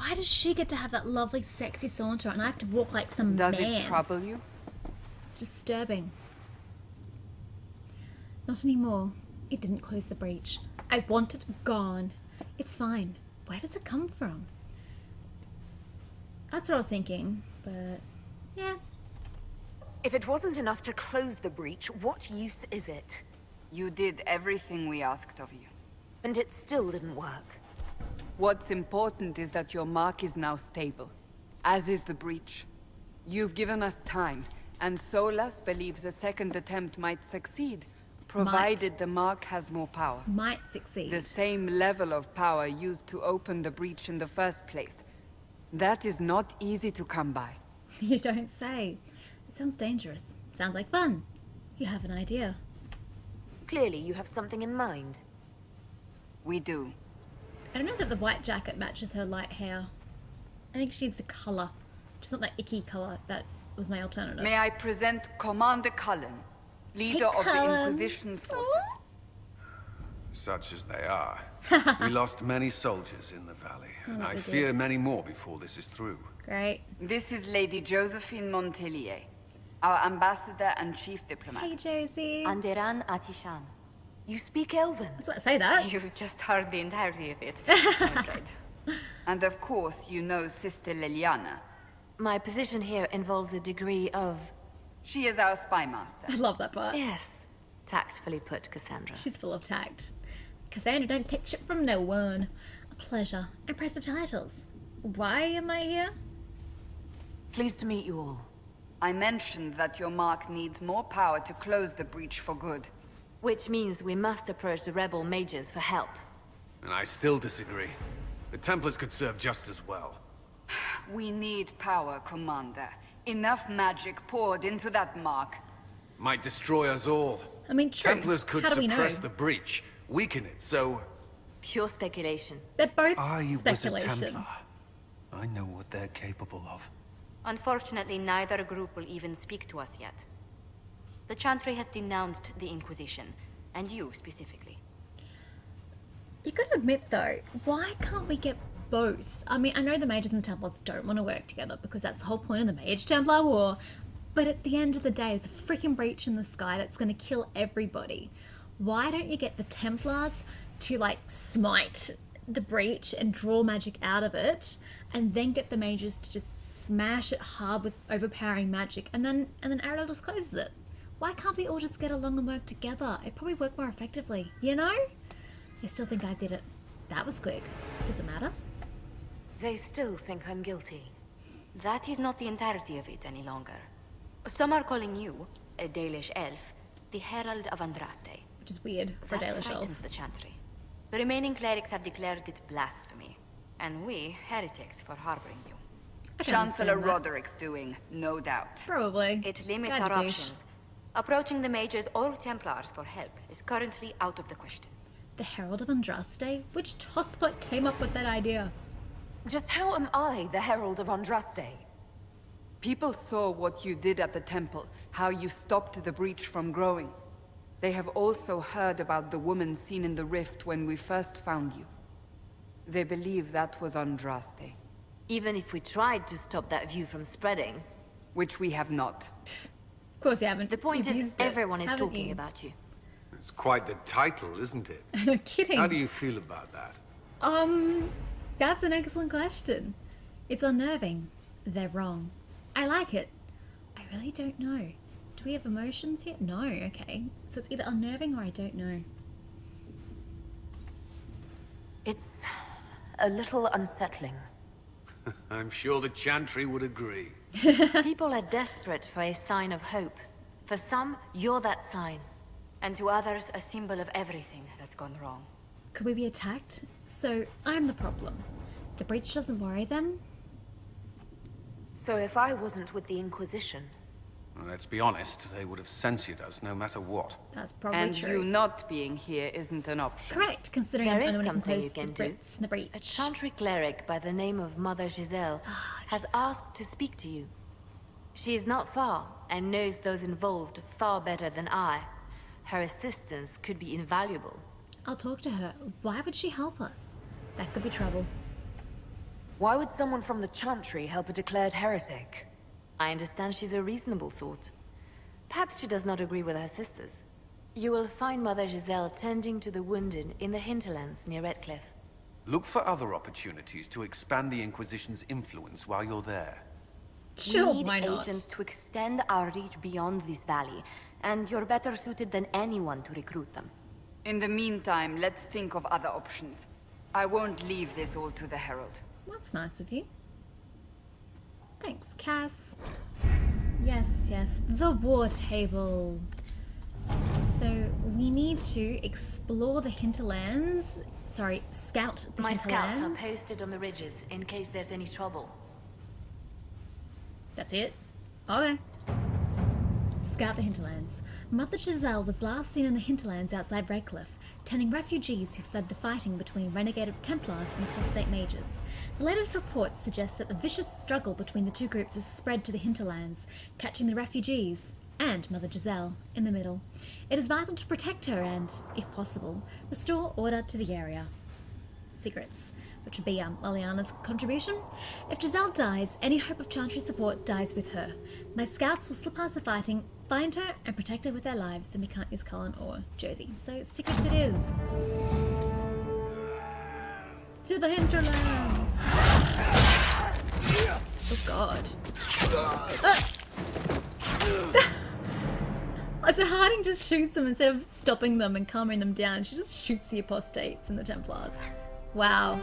Why does she get to have that lovely, sexy saunter and I have to walk like some Does man? it trouble you? It's disturbing. Not anymore. It didn't close the breach. I want it gone. It's fine. Where does it come from? That's what I was thinking, but yeah. If it wasn't enough to close the breach, what use is it? You did everything we asked of you. And it still didn't work. What's important is that your mark is now stable, as is the breach. You've given us time, and Solas believes a second attempt might succeed, provided the mark has more power. Might succeed. The same level of power used to open the breach in the first place. That is not easy to come by. You don't say. It sounds dangerous. Sounds like fun. You have an idea. Clearly, you have something in mind. We do. I don't know that the white jacket matches her light hair. I think she needs the colour. Just not that icky colour. That was my alternative. May I present Commander Cullen, leader of the Cullen. Inquisition's forces. Such as they are. We lost many soldiers in the valley, and I we fear did. many more before this is through. Great. This is Lady Josephine Montelier, our ambassador and chief diplomat. Hey, Josie. Anderan Atishan. You speak Elven. I was about to say that. You've just heard the entirety of it, I'm afraid. And of course, you know Sister Liliana. My position here involves a degree of... She is our spy master. I love that part. Yes, tactfully put, Cassandra. She's full of tact. Cassandra don't take shit from no one. A pleasure. Impressive titles. Why am I here? Pleased to meet you all. I mentioned that your mark needs more power to close the breach for good. Which means we must approach the rebel mages for help. And I still disagree. The Templars could serve just as well. We need power, Commander. Enough magic poured into that mark. Might destroy us all. I mean, true. Templars could How do we suppress know? the breach, weaken it, so... Pure speculation. They're both I was a speculation. Templar. I know what they're capable of. Unfortunately, neither group will even speak to us yet. The Chantry has denounced the Inquisition, and you specifically. You gotta admit though, why can't we get both? I mean, I know the mages and the Templars don't want to work together because that's the whole point of the Mage-Templar War. But at the end of the day, there's a freaking breach in the sky that's going to kill everybody. Why don't you get the Templars to like smite the breach and draw magic out of it, and then get the mages to just smash it hard with overpowering magic, and then Ariel just closes it? Why can't we all just get along and work together? It'd probably work more effectively, you know? I still think I did it. That was quick. Does it matter? They still think I'm guilty. That is not the entirety of it any longer. Some are calling you, a Dalish elf, the Herald of Andraste. Which is weird for a That Dalish frightens elf. the Chantry. The remaining clerics have declared it blasphemy, and we, heretics, for harboring you. I can Chancellor understand that. Roderick's doing, no doubt. Probably. It limits Guy's a our douche. options. Approaching the mages or Templars for help is currently out of the question. The Herald of Andraste? Which tosspot came up with that idea? Just how am I the Herald of Andraste? People saw what you did at the temple, how you stopped the breach from growing. They have also heard about the woman seen in the rift when we first found you. They believe that was Andraste, Even if we tried to stop that view from spreading, which we have not. Of course you haven't. the point You've is used it, everyone is haven't talking you? about you. It's quite the title, isn't it? No kidding. How do you feel about that? That's an excellent question. It's unnerving. They're wrong. I like it. I really don't know. Do we have emotions yet? No, okay. So it's either unnerving or I don't know. It's a little unsettling. I'm sure the Chantry would agree. People are desperate for a sign of hope. For some, you're that sign. And to others, a symbol of everything that's gone wrong. Could we be attacked? So I'm the problem. The breach doesn't worry them? So if I wasn't with the Inquisition, Well, let's be honest, they would have censored us no matter what. That's probably And true. you not being here isn't an option. Correct, considering There I'm is the one who something close you can the do. Brits in the breach. A chantry cleric by the name of Mother Giselle has asked to speak to you. She is not far and knows those involved far better than I. Her assistance could be invaluable. I'll talk to her. Why would she help us? That could be trouble. Why would someone from the Chantry help a declared heretic? I understand she's a reasonable sort. Perhaps she does not agree with her sisters. You will find Mother Giselle tending to the wounded in the Hinterlands near Redcliffe. Look for other opportunities to expand the Inquisition's influence while you're there. Sure, We need why not? agents to extend our reach beyond this valley, and you're better suited than anyone to recruit them. In the meantime, let's think of other options. I won't leave this all to the Herald. That's nice of you. Thanks, Cass. Yes, yes. The war table. So we need to explore the Hinterlands. Sorry, scout the My Hinterlands. scouts are posted on the ridges in case there's any trouble. That's it? Okay. Scout the Hinterlands. Mother Giselle was last seen in the Hinterlands outside Redcliffe, tending refugees who fled the fighting between renegade Templars and apostate mages. The latest reports suggest that the vicious struggle between the two groups has spread to the Hinterlands, catching the refugees and Mother Giselle in the middle. It is vital to protect her and, if possible, restore order to the area. Secrets, which would be Liliana's contribution. If Giselle dies, any hope of Chantry support dies with her. My scouts will slip past the fighting, find her, and protect her with their lives, and we can't use Cullen or Josie. So secrets it is. To the Hinterlands! Oh god. So Harding just shoots them instead of stopping them and calming them down. She just shoots the apostates and the Templars. Wow.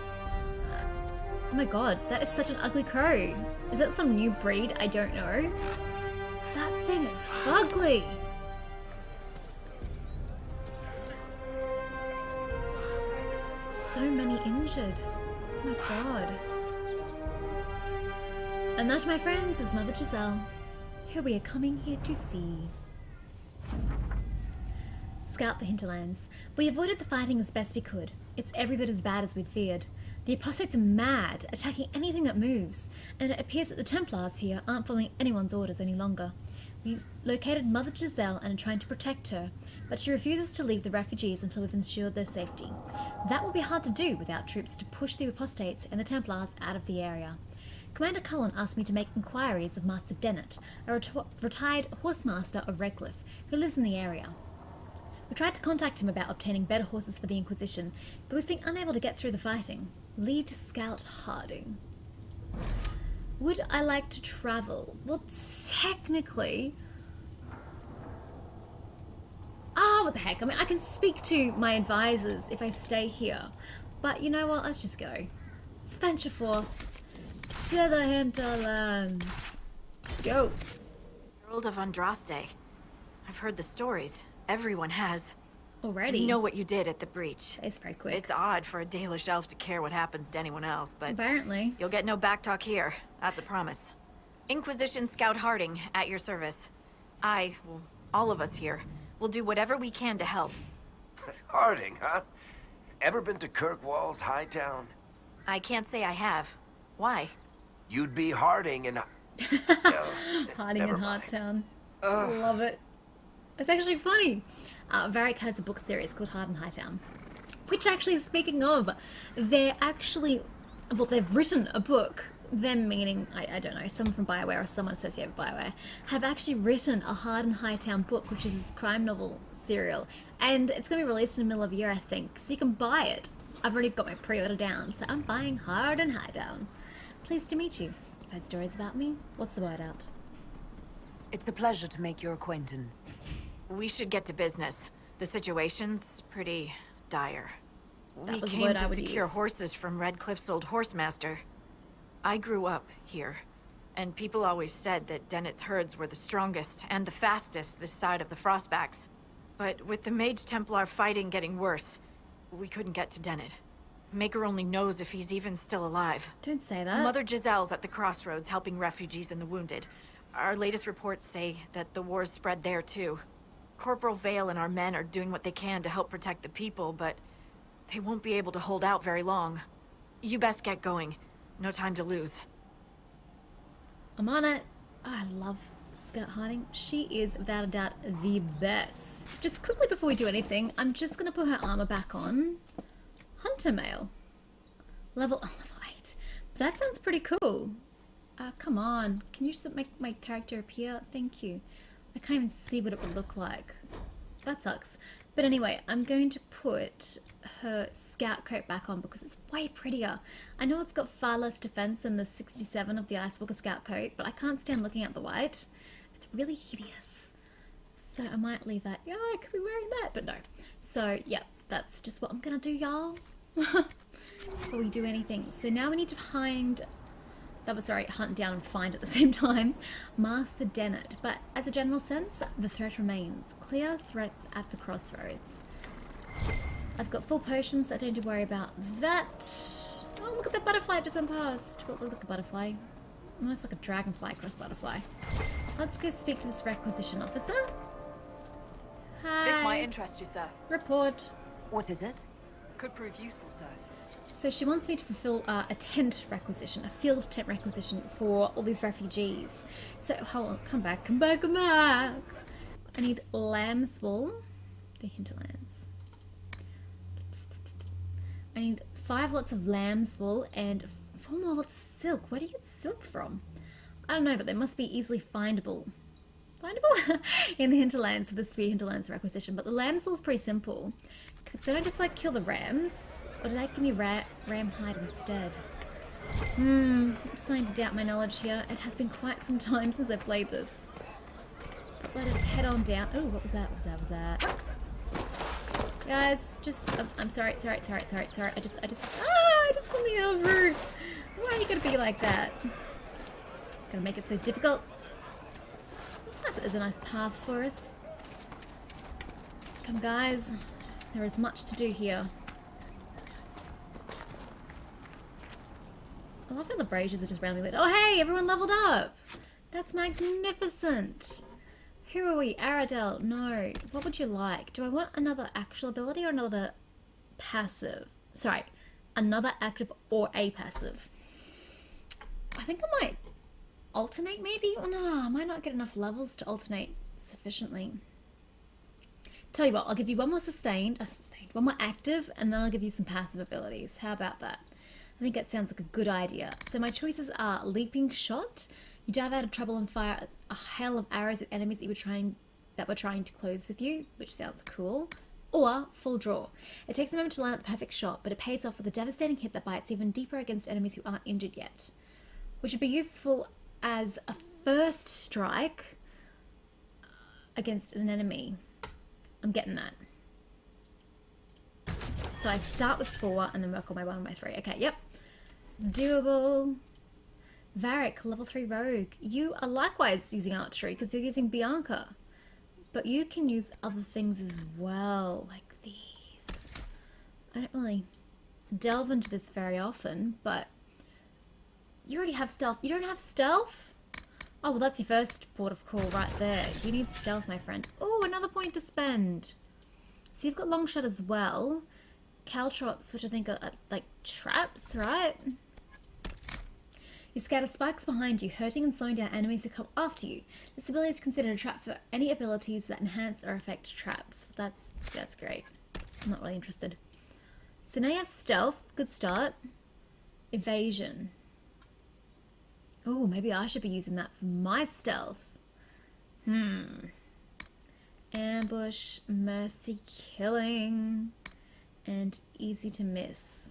Oh my god, that is such an ugly crow. Is that some new breed? I don't know. That thing is fugly. So many injured. Oh my god. And that, my friends, is Mother Giselle, who we are coming here to see. Scout the Hinterlands. We avoided the fighting as best we could. It's every bit as bad as we'd feared. The apostates are mad, attacking anything that moves, and it appears that the Templars here aren't following anyone's orders any longer. We located Mother Giselle and are trying to protect her, but she refuses to leave the refugees until we've ensured their safety. That will be hard to do without troops to push the apostates and the Templars out of the area. Commander Cullen asked me to make inquiries of Master Dennett, a retired horsemaster of Redcliffe, who lives in the area. We tried to contact him about obtaining better horses for the Inquisition, but we've been unable to get through the fighting. Lead Scout Harding. Would I like to travel? Well, technically... what the heck? I mean, I can speak to my advisors if I stay here. But you know what? Let's just go. Let's venture forth to the Hinterlands. Let's go. Herald of Andraste. I've heard the stories. Everyone has. Already? We know what you did at the breach. It's very quick. It's odd for a Dalish elf to care what happens to anyone else, but Apparently. you'll get no backtalk here. That's a promise. Inquisition Scout Harding, at your service. Well, all of us here, will do whatever we can to help. Harding, huh? Ever been to Kirkwall's Hightown? I can't say I have. Why? You'd be Harding in... Harding never in mind. Hardtown. Love it. It's actually funny. Varric has a book series called Hard in Hightown. Which actually, speaking of, they've written a book. Them meaning, I don't know, someone from BioWare or someone associated with BioWare, have actually written a Hard in Hightown book, which is this crime novel serial. And it's going to be released in the middle of the year, I think. So you can buy it. I've already got my pre-order down, so I'm buying Hard in Hightown. Pleased to meet you. You've heard stories about me? What's the word out? It's a pleasure to make your acquaintance. We should get to business. The situation's pretty dire. That We was the came word I to would secure use. horses from Redcliffe's old horsemaster. I grew up here, and people always said that Dennett's herds were the strongest and the fastest this side of the Frostbacks. But with the Mage Templar fighting getting worse, we couldn't get to Dennett. Maker only knows if he's even still alive. Don't say that. Mother Giselle's at the crossroads helping refugees and the wounded. Our latest reports say that the war's spread there too. Corporal Vale and our men are doing what they can to help protect the people, but they won't be able to hold out very long. You best get going. No time to lose. I'm on it. Oh, I love Scout Harding. She is, without a doubt, the best. Just quickly before we do anything, I'm just going to put her armor back on. Hunter mail. Level 8. That sounds pretty cool. Come on. Can you just make my character appear? Thank you. I can't even see what it would look like. That sucks. But anyway, I'm going to put her scout coat back on because it's way prettier. I know it's got far less defense than the 67 of the Icewalker scout coat, but I can't stand looking at the white. It's really hideous. So I might leave that. Yeah, I could be wearing that, but no. So yeah, that's just what I'm gonna do, y'all. Before we do anything. So now we need to hunt down and find at the same time Master Dennett. But as a general sense, the threat remains. Clear threats at the crossroads. I've got full potions, so I don't need to worry about that. Oh, look at that butterfly just went past. Well, look at the butterfly. Almost like a dragonfly cross butterfly. Let's go speak to this requisition officer. Hi. This might interest you, sir. Report. What is it? Could prove useful, sir. So she wants me to fulfill a tent requisition, a field tent requisition for all these refugees. So hold on, come back. I need lamb's wool, the Hinterlands. I need 5 lots of lamb's wool and 4 more lots of silk. Where do you get silk from? I don't know, but they must be easily findable. In the Hinterlands, so this to be a Hinterlands requisition. But the lamb's wool is pretty simple. Don't I just like kill the rams? Or did that give me ram hide instead? I'm starting to doubt my knowledge here. It has been quite some time since I've played this. But let us head on down. Oh, what was that? What was that? Guys, just I'm sorry. I just want the over. Why are you gonna be like that? Gonna make it so difficult. It's nice that there's a nice path for us. Come, guys. There is much to do here. I love how the braziers are just randomly lit. Oh, hey, everyone leveled up. That's magnificent. Who are we? Aradel. No. What would you like? Do I want another actual ability or another passive? Sorry, another active or a passive. I think I might alternate maybe? Oh no, I might not get enough levels to alternate sufficiently. Tell you what, I'll give you one more one more active, and then I'll give you some passive abilities. How about that? I think that sounds like a good idea. So my choices are Leaping Shot. You dive out of trouble and fire a hail of arrows at enemies that were trying to close with you, which sounds cool. Or Full Draw. It takes a moment to land the perfect shot, but it pays off with a devastating hit that bites even deeper against enemies who aren't injured yet, which would be useful as a first strike against an enemy. I'm getting that. So I start with 4 and then work on my 1 and my 3. Okay, yep. It's doable. Varric, level 3 rogue. You are likewise using archery because you're using Bianca. But you can use other things as well, like these. I don't really delve into this very often, but you already have stealth. You don't have stealth? Oh, well, that's your first port of call right there. You need stealth, my friend. Oh, another point to spend. So you've got long shot as well. Caltrops, which I think are like traps, right? You scatter spikes behind you, hurting and slowing down enemies who come after you. This ability is considered a trap for any abilities that enhance or affect traps. That's great. I'm not really interested. So now you have stealth. Good start. Evasion. Oh, maybe I should be using that for my stealth. Ambush, mercy killing, and easy to miss.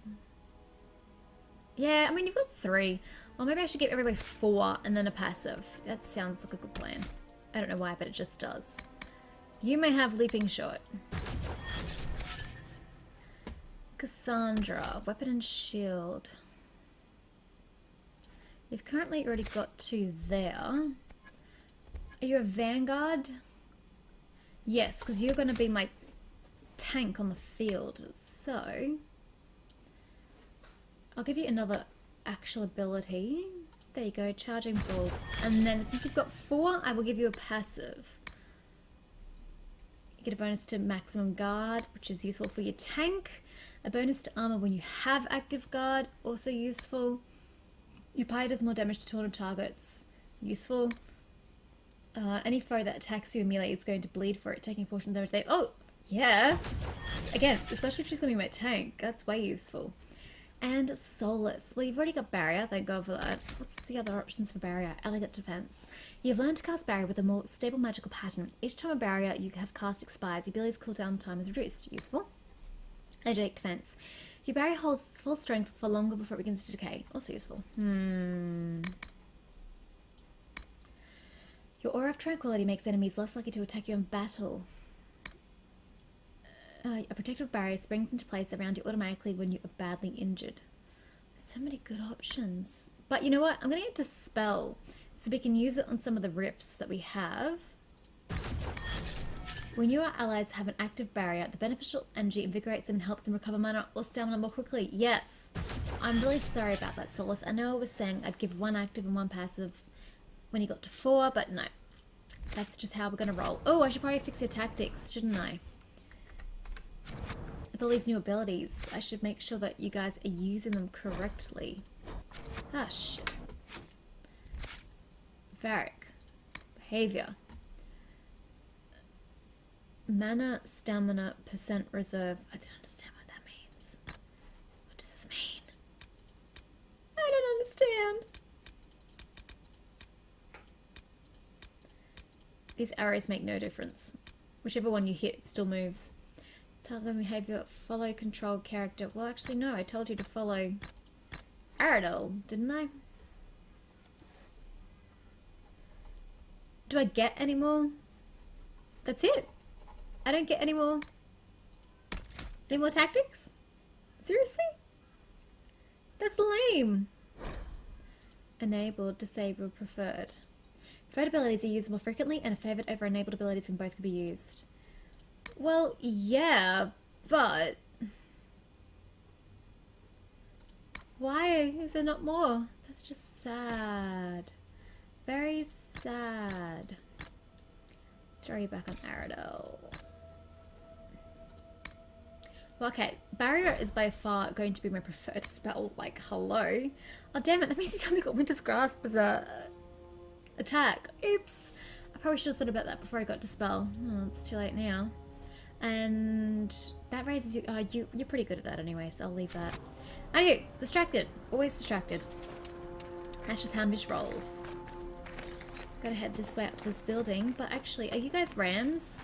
Yeah, I mean, you've got 3. Or maybe I should give everybody 4 and then a passive. That sounds like a good plan. I don't know why, but it just does. You may have Leaping Shot. Cassandra, weapon and shield. You've currently already got 2 there. Are you a vanguard? Yes, because you're going to be my tank on the field. So I'll give you another actual ability. There you go, charging ball. And then since you've got 4, I will give you a passive. You get a bonus to maximum guard, which is useful for your tank. A bonus to armor when you have active guard, also useful. Your party does more damage to taunted targets, useful. Any foe that attacks you in melee is going to bleed for it, taking a portion of damage. Oh, yeah. Again, especially if she's going to be my tank, that's way useful. And soulless. Well, you've already got barrier, thank God for that. What's the other options for barrier? Elegant defense. You've learned to cast barrier with a more stable magical pattern. Each time a barrier you have cast expires, your ability's cooldown time is reduced. Useful. Energetic defense. Your barrier holds its full strength for longer before it begins to decay. Also useful. Your aura of tranquility makes enemies less likely to attack you in battle. A protective barrier springs into place around you automatically when you are badly injured. So many good options. But you know what? I'm going to get Dispel so we can use it on some of the rifts that we have. When your allies have an active barrier, the beneficial energy invigorates them and helps them recover mana or stamina more quickly. Yes! I'm really sorry about that, Solus. I know I was saying I'd give 1 active and 1 passive when you got to 4, but no. That's just how we're going to roll. Oh, I should probably fix your tactics, shouldn't I? With all these new abilities, I should make sure that you guys are using them correctly. Ah, shit. Varric. Behavior. Mana, stamina, percent reserve. I don't understand what that means. What does this mean? I don't understand. These arrows make no difference. Whichever one you hit, it still moves. Target behavior, follow controlled character. Well, actually, no, I told you to follow Aradol, didn't I? Do I get any more? That's it. I don't get any more tactics? Seriously? That's lame. Enabled, disabled, preferred. Preferred abilities are used more frequently and are favored over enabled abilities when both can be used. Well, yeah, but why is there not more? That's just sad. Very sad. Throw you back on Aradel. Well, okay, Barrier is by far going to be my preferred spell. Like, hello. Oh, damn it, that means he's only got Winter's Grasp as a attack. Oops. I probably should have thought about that before I got Dispel. Oh, it's too late now. And that raises you. Oh, you're pretty good at that anyway, so I'll leave that. And you, distracted. Always distracted. That's just how Mish rolls. Gotta head this way up to this building. But actually, are you guys rams?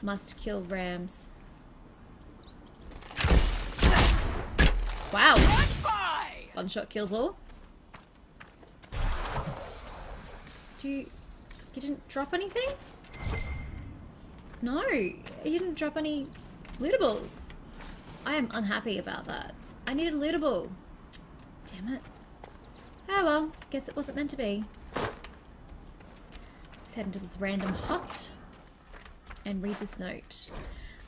Must kill rams. Wow. One shot kills all. You didn't drop anything? No, you didn't drop any lootables. I am unhappy about that. I need a lootable. Damn it. Oh well, guess it wasn't meant to be. Let's head into this random hut and read this note.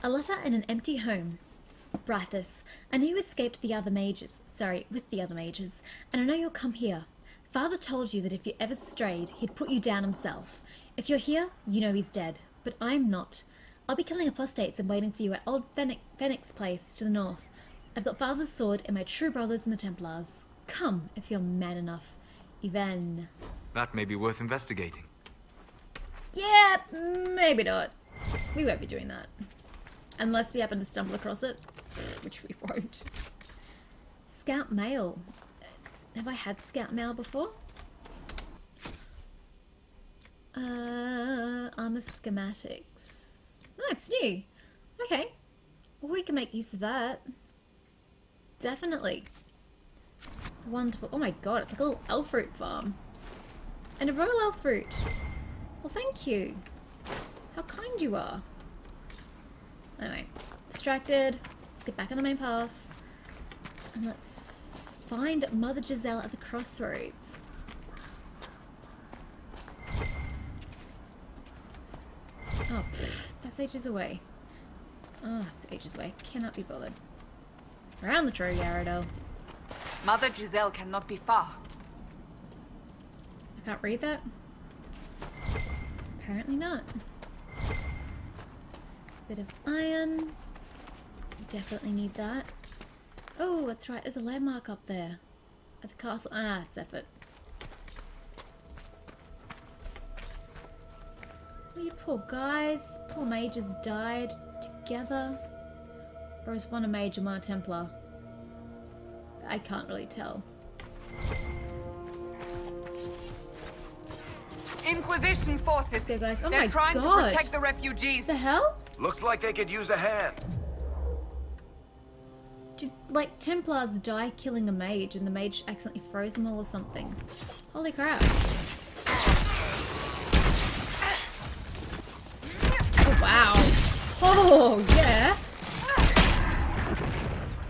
A letter in an empty home. Brithus, I know you escaped the other mages. Sorry, with the other mages. And I know you'll come here. Father told you that if you ever strayed, he'd put you down himself. If you're here, you know he's dead. But I'm not. I'll be killing apostates and waiting for you at old Fenix's place to the north. I've got Father's sword and my true brothers in the Templars. Come, if you're man enough. Yvain. That may be worth investigating. Yeah, maybe not. We won't be doing that. Unless we happen to stumble across it. Which we won't. Scout mail. Have I had scout mail before? Armor schematics. No, it's new. Okay. Well, we can make use of that. Definitely. Wonderful. Oh my god, it's like a little elf fruit farm. And a royal elf fruit. Well, thank you. How kind you are. Anyway, distracted. Let's get back on the main path. And let's find Mother Giselle at the crossroads. Oh, that's ages away. Oh, it's ages away. Cannot be bothered. Around the tree, Yaradel. Mother Giselle cannot be far. I can't read that? Apparently not. Bit of iron. Definitely need that. Oh, that's right. There's a landmark up there. At the castle. Ah, it's effort. Oh, you poor guys. Poor mages died together. Or is one a mage and one a Templar? I can't really tell. Inquisition forces. Let's go, guys. Oh They're my trying to god. protect the refugees. The hell? Looks like they could use a hand. Did, like, Templars die killing a mage and the mage accidentally froze them all or something? Holy crap. Oh, wow. Oh, yeah.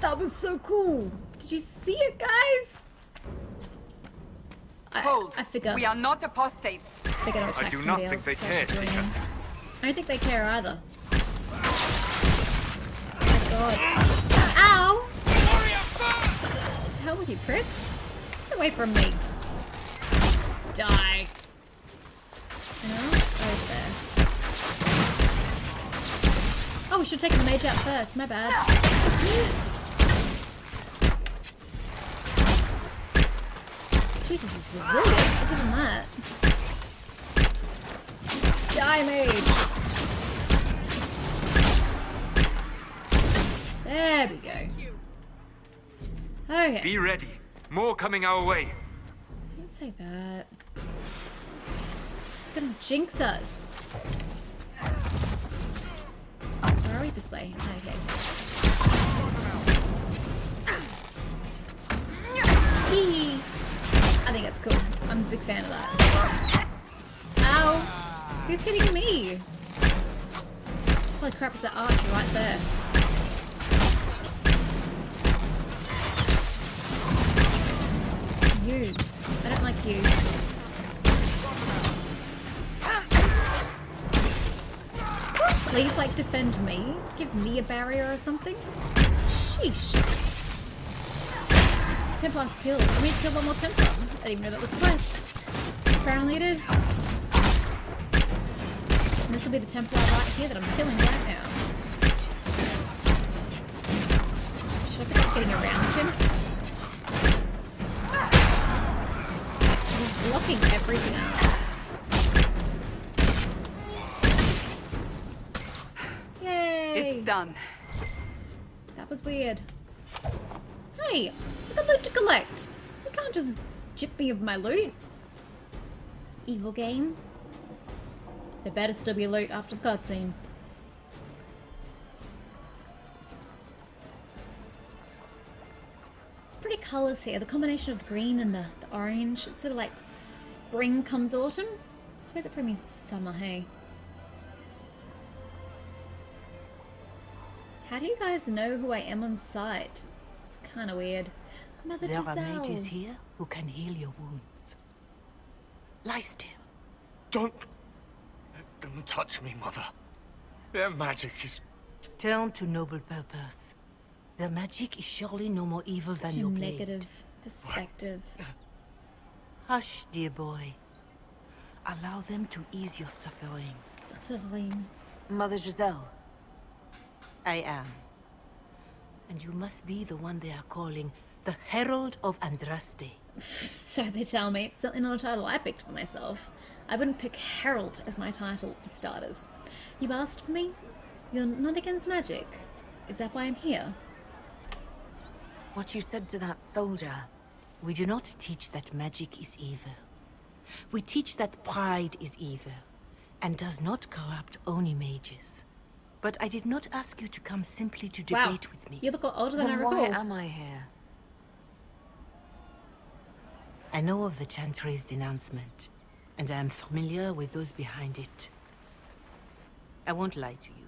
That was so cool. Did you see it, guys? Hold. I figure We are not apostates. they're going to attack I do not somebody think they else, so I care, should join Seeker. in. I don't think they care either. Oh my god. Ow! To hell with you, prick. Get away from me. Die. No? Over there. Oh, we should have taken the mage out first. My bad. Jesus is resilient. I'll give him that. Die, mage. There we go. Okay. Be ready. More coming our way. Don't say that. It's gonna jinx us. Where are we? This way. Okay. Hee. I think it's cool. I'm a big fan of that. Ow! Who's hitting me? Holy crap, with the archer right there. You. I don't like you. Please, like, defend me. Give me a barrier or something. Sheesh. Templar's killed. I need to kill one more Templar. I didn't even know that was a quest. Apparently it is. And this will be the Templar right here that I'm killing right now. Should I be like getting around him? He's blocking everything else. Yay! It's done. That was weird. Hey, I got loot to collect. You can't just chip me of my loot. Evil game. There better still be loot after the cutscene. It's pretty colours here. The combination of the green and the orange. It's sort of like spring comes autumn. I suppose it probably means it's summer, hey? How do you guys know who I am on sight? It's kind of weird. Mother There are Giselle. mages here who can heal your wounds. Lie still. Don't touch me, Mother. Their magic is... Turn to noble purpose. Their magic is surely no more evil than Such a your blade. negative perspective. Hush, dear boy. Allow them to ease your suffering. Suffering. Mother Giselle. I am. And you must be the one they are calling the Herald of Andraste. So they tell me. It's certainly not a title I picked for myself. I wouldn't pick Herald as my title, for starters. You asked for me? You're not against magic. Is that why I'm here? What you said to that soldier. We do not teach that magic is evil. We teach that pride is evil, and does not corrupt only mages. But I did not ask you to come simply to debate with me. You look a lot older than I Then recall. why am I here? I know of the Chantry's denouncement, and I am familiar with those behind it. I won't lie to you.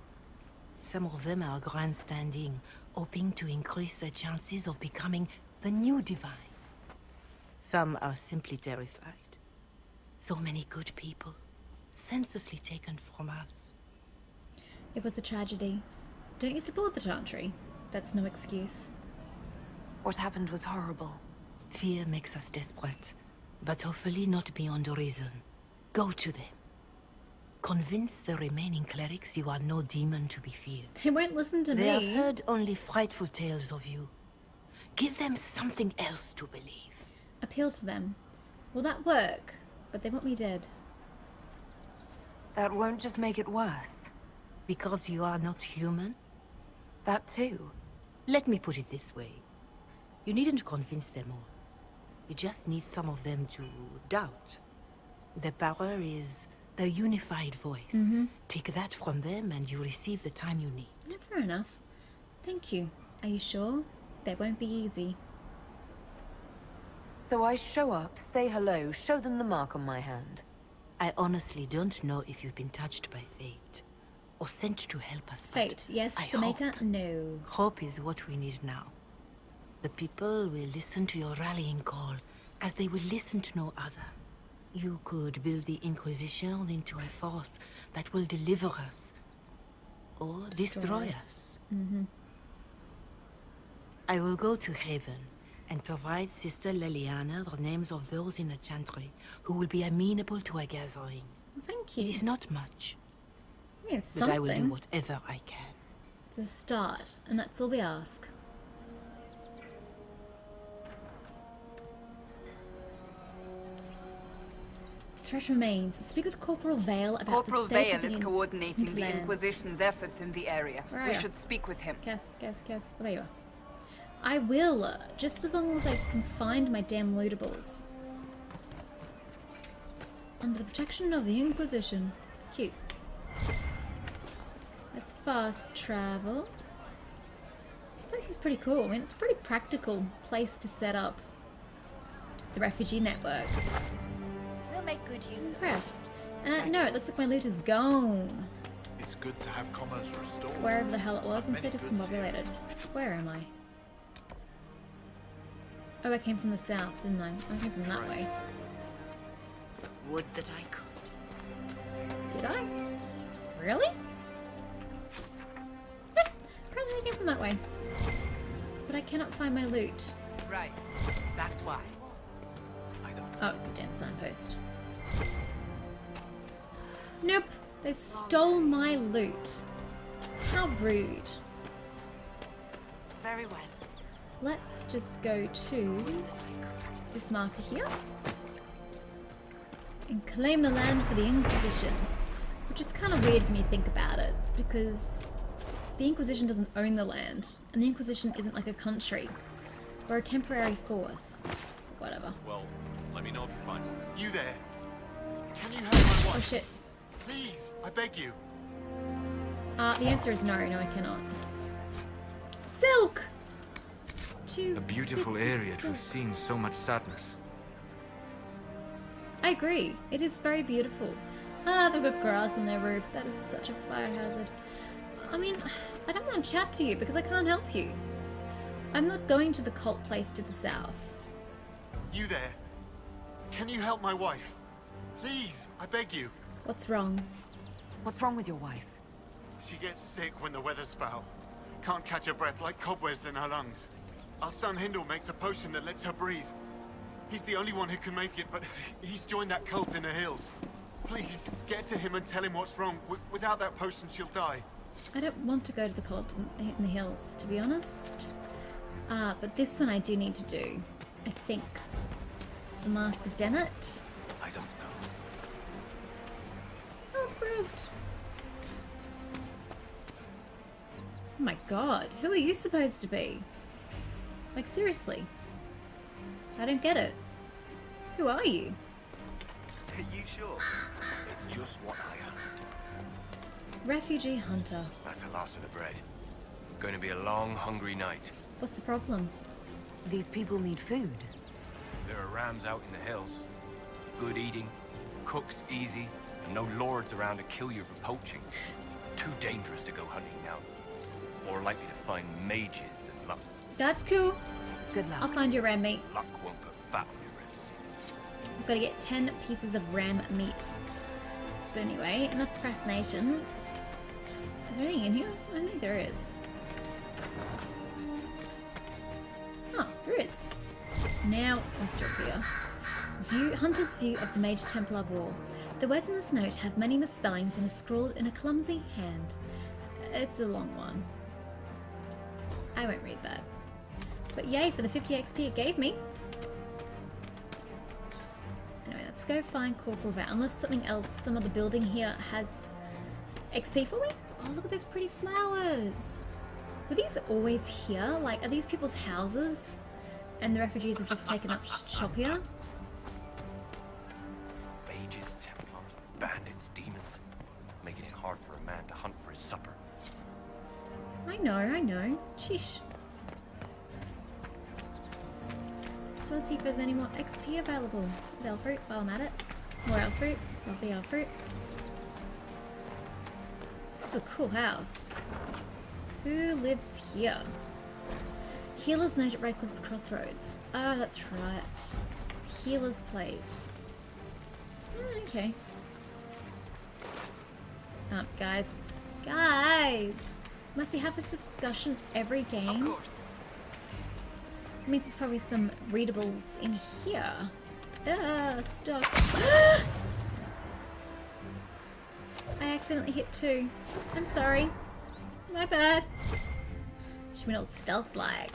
Some of them are grandstanding, hoping to increase their chances of becoming the new divine. Some are simply terrified. So many good people, senselessly taken from us. It was a tragedy. Don't you support the Chantry? That's no excuse. What happened was horrible. Fear makes us desperate, but hopefully not beyond reason. Go to them. Convince the remaining clerics you are no demon to be feared. They won't listen to They me. have heard only frightful tales of you. Give them something else to believe. Appeal to them. Will that work? But they want me dead. That won't just make it worse. Because you are not human? That too. Let me put it this way. You needn't convince them all. You just need some of them to doubt. Their power is their unified voice. Take that from them and you receive the time you need. Yeah, fair enough. Thank you. Are you sure? That won't be easy. So I show up, say hello, show them the mark on my hand. I honestly don't know if you've been touched by fate, or sent to help us. Fate, yes. The Maker, no. Hope is what we need now. The people will listen to your rallying call, as they will listen to no other. You could build the Inquisition into a force that will deliver us, or destroy us. I will go to Haven, and provide Sister Leliana the names of those in the Chantry who will be amenable to a gathering. Thank you. It is not much, Yeah, it's but something. I will do whatever I can. It's a start, and that's all we ask. Threat remains. Speak with Corporal Vale about Corporal the state Vale of the is coordinating the Hinterlands. Inquisition's efforts in the area. Where are We you? should speak with him. Guess. Oh, there you are. I will, just as long as I can find my damn lootables. Under the protection of the Inquisition. Cute. Let's fast travel. This place is pretty cool. I mean, it's a pretty practical place to set up the refugee network. We'll make good use of it. Impressed. No, it looks like my loot is gone. It's good to have commerce restored. Wherever the hell it was, Many instead goods discombobulated. Where am I? Oh, I came from the south, didn't I? I came from that way. Would that I could. Did I? Really? Yeah, apparently I came from that way. But I cannot find my loot. Right. That's why. Oh, it's a damn signpost. Nope. They stole my loot. How rude. Very well. Let's just go to this marker here and claim the land for the Inquisition, which is kind of weird when you think about it, because the Inquisition doesn't own the land, and the Inquisition isn't like a country. We're a temporary force. Whatever. Well, let me know if you find one. You there? Can you help my Oh wife? shit. Please, I beg you. The answer is no, I cannot. Silk! A beautiful area to have seen so much sadness. I agree. It is very beautiful. Ah, they've got grass on their roof. That is such a fire hazard. I mean, I don't want to chat to you because I can't help you. I'm not going to the cult place to the south. You there? Can you help my wife? Please, I beg you. What's wrong? What's wrong with your wife? She gets sick when the weather's foul. Can't catch her breath like cobwebs in her lungs. Our son Hindle makes a potion that lets her breathe. He's the only one who can make it, but he's joined that cult in the hills. Please, get to him and tell him what's wrong. Without that potion, she'll die. I don't want to go to the cult in the hills, to be honest. But this one I do need to do. I think. For Master Dennett. I don't know. Oh, fruit. Oh my god, who are you supposed to be? Like, seriously. I don't get it. Who are you? Are you sure? It's just what I heard. Refugee hunter. That's the last of the bread. Going to be a long, hungry night. What's the problem? These people need food. There are rams out in the hills. Good eating, cooks easy, and no lords around to kill you for poaching. Too dangerous to go hunting now. More likely to find mages than luck. That's cool. Good luck. I'll find your ram meat. Luck won't put fat on your ribs. I've got to get 10 pieces of ram meat. But anyway, enough procrastination. Is there anything in here? I think there is. Oh, there is. Now, let's stop here. Hunter's view of the Mage Templar War. The words in this note have many misspellings and is scrawled in a clumsy hand. It's a long one. I won't read that. But yay for the 50 XP it gave me. Anyway, let's go find Corporal Vat. Unless something else, some other building here has XP for me. Oh, look at those pretty flowers. Were these always here? Like, are these people's houses? and the refugees have just taken up shop here. Mages, Templars, bandits, demons. Making it hard for a man to hunt for his supper. I know. Sheesh. Just want to see if there's any more XP available. With Elfruit while I'm at it. More Elfruit. Lovely Elfruit. This is a cool house. Who lives here? Healer's note at Redcliffe's Crossroads. Oh, that's right. Healer's place. Okay. Guys. Guys! Must we have this discussion every game? Of course. That means there's probably some readables in here. Stop. I accidentally hit 2. I'm sorry. My bad. Should we not stealth-like?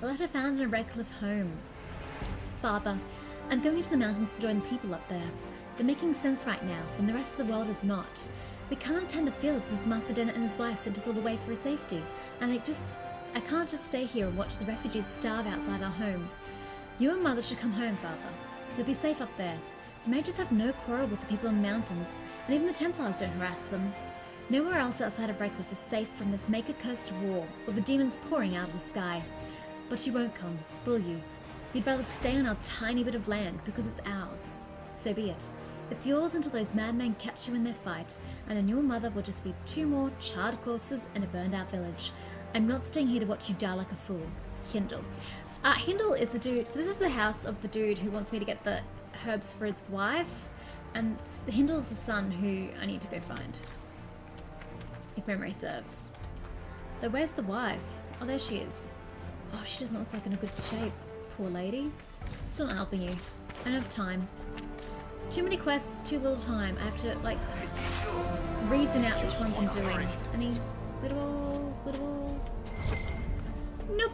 A letter found in a Redcliffe home. Father, I'm going into the mountains to join the people up there. They're making sense right now, when the rest of the world is not. We can't tend the fields since Master Dennett and his wife sent us all away for his safety. And I can't just stay here and watch the refugees starve outside our home. You and Mother should come home, Father. You'll be safe up there. The mages have no quarrel with the people in the mountains, and even the Templars don't harass them. Nowhere else outside of Redcliffe is safe from this Maker-cursed war, or the demons pouring out of the sky. But you won't come, will you? You'd rather stay on our tiny bit of land because it's ours. So be it. It's yours until those madmen catch you in their fight, and then your mother will just be 2 more charred corpses in a burned-out village. I'm not staying here to watch you die like a fool. Hindle. Hindle is the dude, so this is the house of the dude who wants me to get the herbs for his wife, and Hindle's the son who I need to go find. If memory serves. Though where's the wife? Oh, there she is. Oh, she doesn't look like in a good shape. Poor lady. Still not helping you. I don't have time. It's too many quests, too little time. I have to, like, reason out which ones I'm doing. Any little balls? Nope.